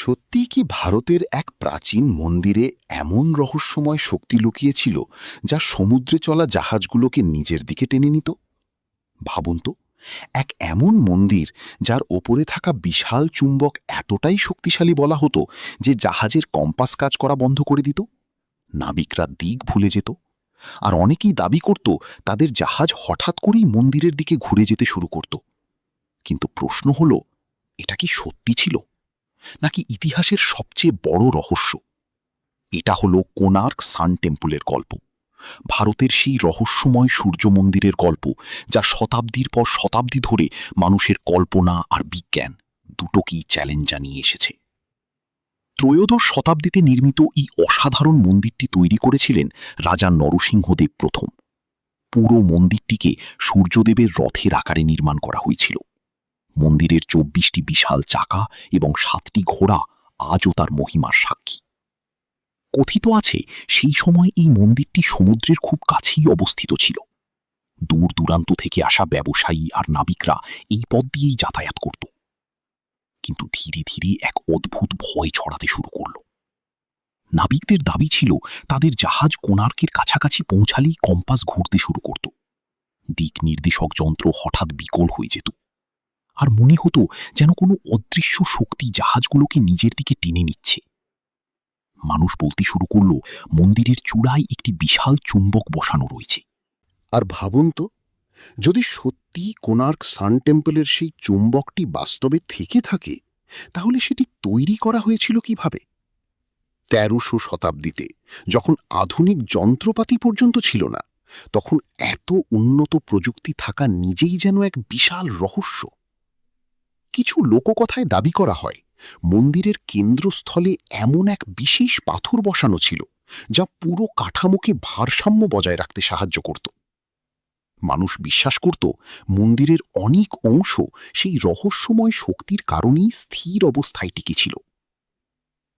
সত্যিই কি ভারতের এক প্রাচীন মন্দিরে এমন রহস্যময় শক্তি লুকিয়েছিল যা সমুদ্রে চলা জাহাজগুলোকে নিজের দিকে টেনে নিত? ভাবুন তো, এক এমন মন্দির যার ওপরে থাকা বিশাল চুম্বক এতটাই শক্তিশালী বলা হতো যে জাহাজের কম্পাস কাজ করা বন্ধ করে দিত, নাবিকরা দিক ভুলে যেত, আর অনেকেই দাবি করত তাদের জাহাজ হঠাৎ করেই মন্দিরের দিকে ঘুরে যেতে শুরু করত। কিন্তু প্রশ্ন হলো, এটা কি সত্যি ছিল নাকি ইতিহাসের সবচেয়ে বড় রহস্য? এটা হলো কোণার্ক সান টেম্পলের গল্প, ভারতের সেই রহস্যময় সূর্য মন্দিরের গল্প যা শতাব্দীর পর শতাব্দী ধরে মানুষের কল্পনা আর বিজ্ঞান দুটোকেই চ্যালেঞ্জ জানিয়ে এসেছে। ত্রয়োদশ শতাব্দীতে নির্মিত এই অসাধারণ মন্দিরটি তৈরি করেছিলেন রাজা নরসিংহদেব প্রথম। পুরো মন্দিরটিকে সূর্যদেবের রথের আকারে নির্মাণ করা হয়েছিল। মন্দিরের ২৪টি বিশাল চাকা এবং ৭টি ঘোড়া আজও তার মহিমার সাক্ষী। কথিত আছে সেই সময় এই মন্দিরটি সমুদ্রের খুব কাছেই অবস্থিত ছিল। দূর দূরান্ত থেকে আসা ব্যবসায়ী আর নাবিকরা এই পথ দিয়েই যাতায়াত করত। কিন্তু ধীরে ধীরে এক অদ্ভুত ভয় ছড়াতে শুরু করল। নাবিকদের দাবি ছিল তাদের জাহাজ কোণার্কের কাছাকাছি পৌঁছালেই কম্পাস ঘুরতে শুরু করত। দিক নির্দেশক যন্ত্র হঠাৎ বিকল হয়ে যেত, আর মনে হতো যেন কোনো অদৃশ্য শক্তি জাহাজগুলোকে নিজের দিকে টেনে নিচ্ছে। মানুষ বলতে শুরু করল মন্দিরের চূড়ায় একটি বিশাল চুম্বক বসানো রয়েছে। আর ভাবুন তো, যদি সত্যি কোণার্ক সান টেম্পলের সেই চুম্বকটি বাস্তবে থেকে থাকে, তাহলে সেটি তৈরি করা হয়েছিল কিভাবে? ১৩০০ শতাব্দীতে, যখন আধুনিক যন্ত্রপাতি পর্যন্ত ছিল না, তখন এত উন্নত প্রযুক্তি থাকা নিজেই যেন এক বিশাল রহস্য। কিছু লোককথায় দাবি করা হয় মন্দিরের কেন্দ্রস্থলে এমন এক বিশেষ পাথর বসানো ছিল যা পুরো কাঠামোকে ভারসাম্য বজায় রাখতে সাহায্য করত। মানুষ বিশ্বাস করত মন্দিরের অনেক অংশ সেই রহস্যময় শক্তির কারণেই স্থির অবস্থায় টিকেছিল।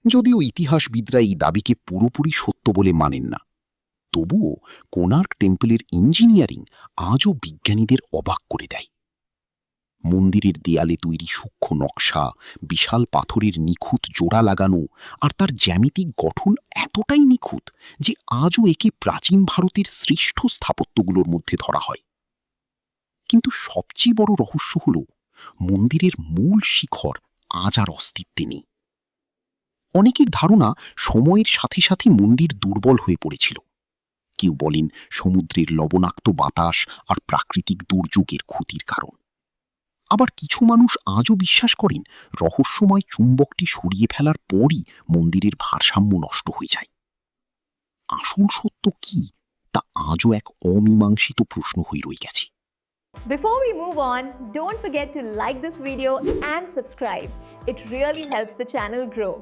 যদিও ইতিহাসবিদরা এই দাবিকে পুরোপুরি সত্য বলে মানেন না, তবুও কোণার্ক টেম্পলের ইঞ্জিনিয়ারিং আজও বিজ্ঞানীদের অবাক করে দেয়। মন্দিরের দেয়ালে তৈরি সূক্ষ্ম নকশা, বিশাল পাথরের নিখুঁত জোড়া লাগানো, আর তার জ্যামিতিক গঠন এতটাই নিখুঁত যে আজও একে প্রাচীন ভারতের শ্রেষ্ঠ স্থাপত্যগুলোর মধ্যে ধরা হয়। কিন্তু সবচেয়ে বড় রহস্য হল মন্দিরের মূল শিখর আজ আর অস্তিত্বে নেই। অনেকের ধারণা সময়ের সাথে সাথে মন্দির দুর্বল হয়ে পড়েছিল। কেউ বলেন সমুদ্রের লবণাক্ত বাতাস আর প্রাকৃতিক দুর্যোগের ক্ষতির কারণ। আবার কিছু মানুষ আজও বিশ্বাস করেন রহস্যময় চুম্বকটি সরিয়ে ফেলার পরই মন্দিরের ভারসাম্য নষ্ট হয়ে যায়। আসল সত্য কি, তা আজও এক অমীমাংসিত প্রশ্ন হয়ে রয়ে গেছে। Before we move on, don't forget to like this video and subscribe. It really helps the channel grow.